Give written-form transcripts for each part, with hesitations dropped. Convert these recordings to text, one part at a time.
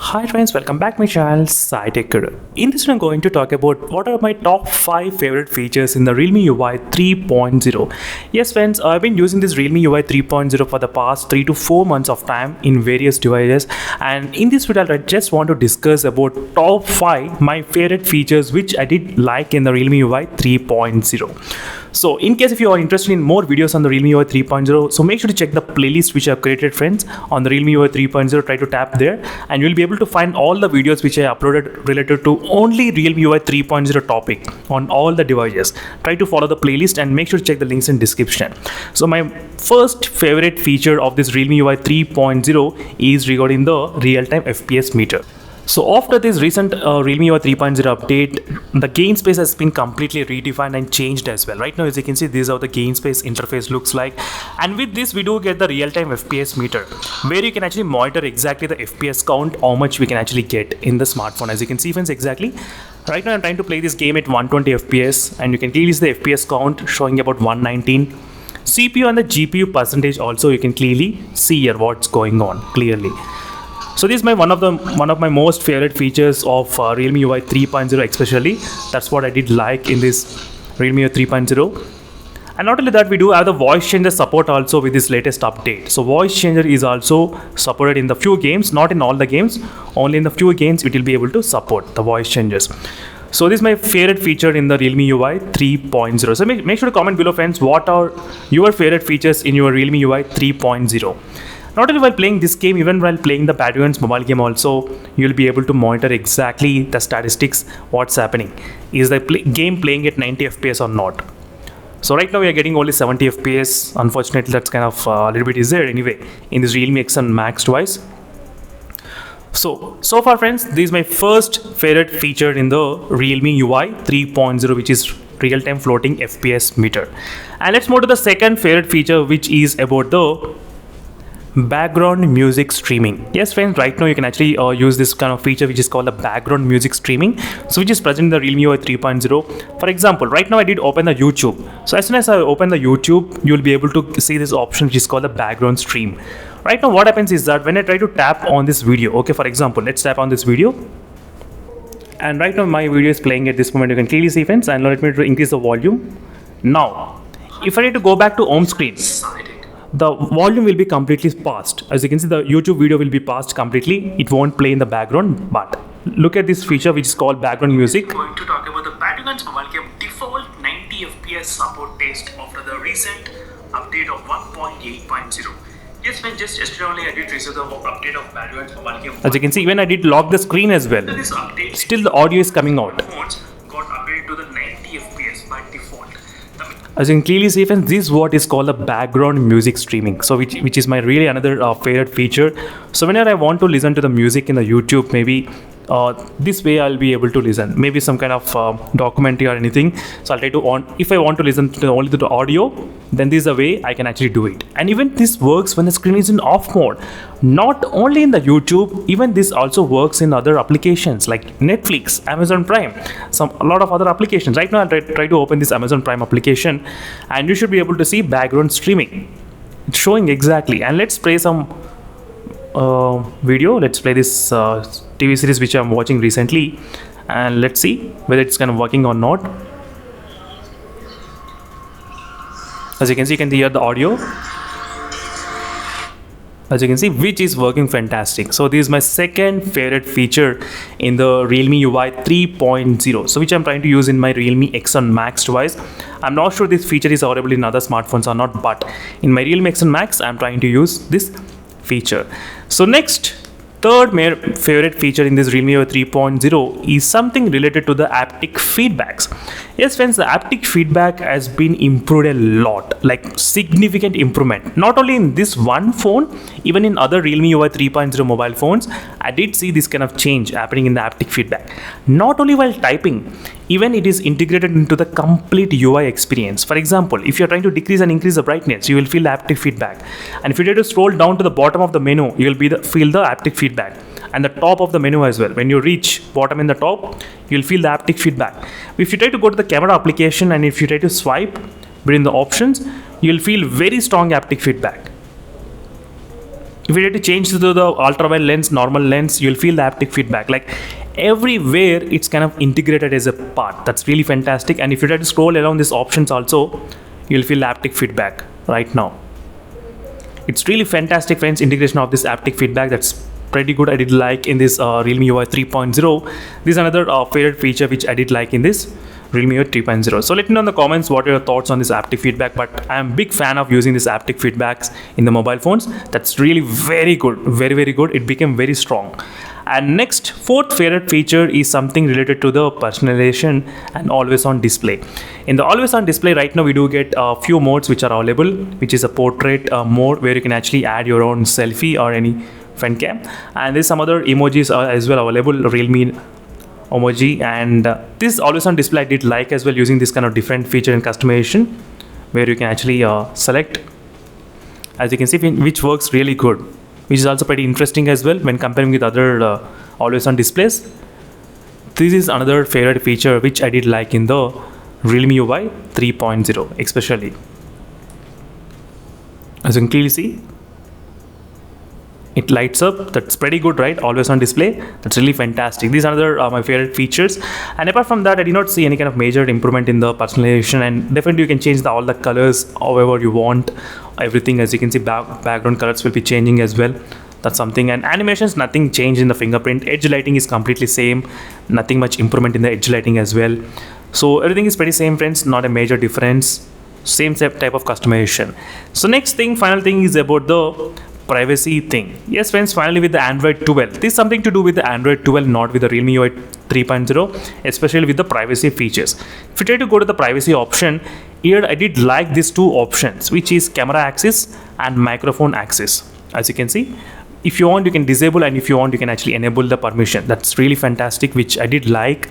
Hi friends, welcome back to my channel SciTech. In this I'm going to talk about what are my top 5 favorite features in the Realme UI 3.0. Yes friends, I've been using this Realme UI 3.0 for the past 3 to 4 months of time in various devices, and in this video I just want to discuss about top 5 my favorite features which I did like in the Realme UI 3.0. So in case if you are interested in more videos on the Realme UI 3.0, so make sure to check the playlist which I have created friends on the Realme UI 3.0. Try to tap there and you'll be able to find all the videos which I uploaded related to only Realme UI 3.0 topic on all the devices. Try to follow the playlist and make sure to check the links in description. So my first favorite feature of this Realme UI 3.0 is regarding the real-time FPS meter. So after this recent Realme UI 3.0 update, the gain space has been completely redefined and changed as well. Right now, as you can see, this is how the gain space interface looks like. And with this, we do get the real-time FPS meter, where you can actually monitor exactly the FPS count, how much we can actually get in the smartphone. As you can see, friends, exactly. Right now, I'm trying to play this game at 120 FPS, and you can clearly see the FPS count showing about 119. CPU and the GPU percentage also, you can clearly see here what's going on clearly. So this is one of my most favorite features of Realme UI 3.0 especially. That's what I did like in this Realme UI 3.0. And not only that, we do have the voice changer support also with this latest update. So voice changer is also supported in the few games, not in all the games. Only in the few games it will be able to support the voice changers. So this is my favorite feature in the Realme UI 3.0. So make sure to comment below friends, what are your favorite features in your Realme UI 3.0. Not only while playing this game, even while playing the Badlands mobile game also, you'll be able to monitor exactly the statistics, what's happening. Is the game playing at 90 FPS or not? So right now we are getting only 70 FPS. Unfortunately, that's kind of a little bit is there anyway in this Realme X8 Max device. So far friends, this is my first favorite feature in the Realme UI 3.0, which is real-time floating FPS meter. And let's move to the second favorite feature, which is about the background music streaming. Yes friends, right now you can actually use this kind of feature which is called the background music streaming, so which is present in the Realme UI 3.0. For example, right now I did open the YouTube. So as soon as I open the YouTube, you will be able to see this option which is called the background stream. Right now what happens is that when I try to tap on this video, okay, for example, let's tap on this video, and right now my video is playing at this moment. You can clearly see friends, and let me increase the volume. Now if I need to go back to home screen, the volume will be completely paused. As you can see, the YouTube video will be paused completely. It won't play in the background. But look at this feature which is called background music. Going to talk about the Badlands mobile game default 90 FPS support test after the recent update of 1.8.0. Yes, man, just yesterday only I did receive the update of Badlands mobile game. As you can see, even I did lock the screen as well. This update, still the audio is coming out. Phones got updated to the 90 FPS by default. As you can clearly see, friends, this is what is called the background music streaming. So which is my really another favorite feature. So whenever I want to listen to the music in the YouTube, maybe this way I'll be able to listen. Maybe some kind of documentary or anything. So I'll try to if I want to listen to only to the audio, then this is a way I can actually do it. And even this works when the screen is in off mode. Not only in the YouTube, even this also works in other applications like Netflix, Amazon Prime, a lot of other applications. Right now I'll try to open this Amazon Prime application, and you should be able to see background streaming. It's showing exactly. And let's play some video. Let's play this TV series which I'm watching recently, and let's see whether it's kind of working or not. As you can see, you can hear the audio. As you can see, which is working fantastic. So this is my second favorite feature in the Realme UI 3.0, so which I'm trying to use in my Realme X8 Max device. I'm not sure this feature is available in other smartphones or not, but in my Realme X8 Max I'm trying to use this feature. So next, third favorite feature in this Realme UI 3.0 is something related to the haptic feedbacks. Yes friends, the haptic feedback has been improved a lot, like significant improvement. Not only in this one phone, even in other Realme UI 3.0 mobile phones, I did see this kind of change happening in the haptic feedback. Not only while typing, even it is integrated into the complete UI experience. For example, if you're trying to decrease and increase the brightness, you will feel the haptic feedback. And if you try to scroll down to the bottom of the menu, you will feel the haptic feedback. And the top of the menu as well. When you reach bottom in the top, you'll feel the haptic feedback. If you try to go to the camera application and if you try to swipe between the options, you'll feel very strong haptic feedback. If you try to change to the ultra wide lens, normal lens, you'll feel the haptic feedback. Like everywhere, it's kind of integrated as a part. That's really fantastic. And if you try to scroll around these options also, you'll feel haptic feedback right now. It's really fantastic, friends, integration of this haptic feedback. That's pretty good. I did like in this Realme UI 3.0. This is another favorite feature which I did like in this Realme UI 3.0. So let me know in the comments what are your thoughts on this haptic feedback. But I am a big fan of using this haptic feedbacks in the mobile phones. That's really very good, very good. It became very strong. And next, fourth favorite feature is something related to the personalization and always on display. In the always on display right now, we do get a few modes which are available, which is a portrait mode where you can actually add your own selfie or any front cam. And there's some other emojis as well available, Realme emoji. And this always on display I did like as well, using this kind of different feature and customization where you can actually select, as you can see, which works really good, which is also pretty interesting as well when comparing with other always on displays. This is another favorite feature which I did like in the Realme UI 3.0 especially. As you can clearly see, it lights up. That's pretty good, right? Always on display. That's really fantastic. These are other my favorite features. And apart from that, I did not see any kind of major improvement in the personalization. And definitely you can change all the colors however you want. Everything, as you can see, background colors will be changing as well. That's something. And animations, nothing changed in the fingerprint. Edge lighting is completely same. Nothing much improvement in the edge lighting as well. So everything is pretty same, friends. Not a major difference. Same type of customization. So next thing, final thing is about the privacy thing. Yes, friends, finally with the Android 12. This is something to do with the Android 12, not with the Realme UI 3.0, especially with the privacy features. If you try to go to the privacy option, here I did like these two options, which is camera access and microphone access. As you can see, if you want, you can disable, and if you want, you can actually enable the permission. That's really fantastic, which I did like.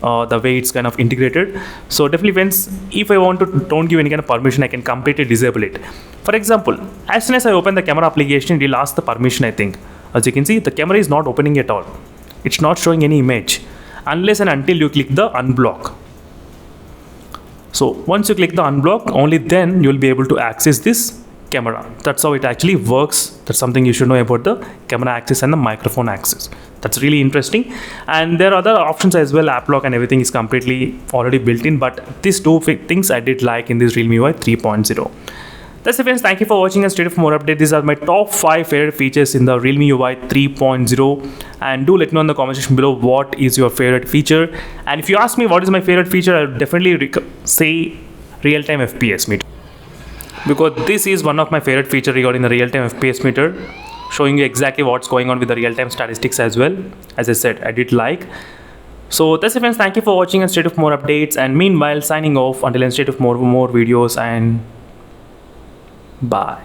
The way it's kind of integrated. So definitely, friends, if I want to don't give any kind of permission, I can completely disable it. For example, as soon as I open the camera application, it will ask the permission, I think. As you can see, the camera is not opening at all. It's not showing any image unless and until you click the unblock. So once you click the unblock, only then you will be able to access this camera. That's how it actually works. That's something you should know about the camera access and the microphone access. That's really interesting. And there are other options as well. App lock and everything is completely already built in, but these two things I did like in this Realme UI 3.0. That's it, friends. Thank you for watching and stay tuned for more updates. These are my top 5 favorite features in the Realme UI 3.0. And do let me know in the comment section below what is your favorite feature. And if you ask me what is my favorite feature, I'll definitely say real-time FPS meter, because this is one of my favorite feature regarding the real-time FPS meter, showing you exactly what's going on with the real-time statistics as well. As I said, I did like. So that's it, friends. Thank you for watching and stay tuned for more updates. And meanwhile, signing off until then, stay tuned for more videos, and bye.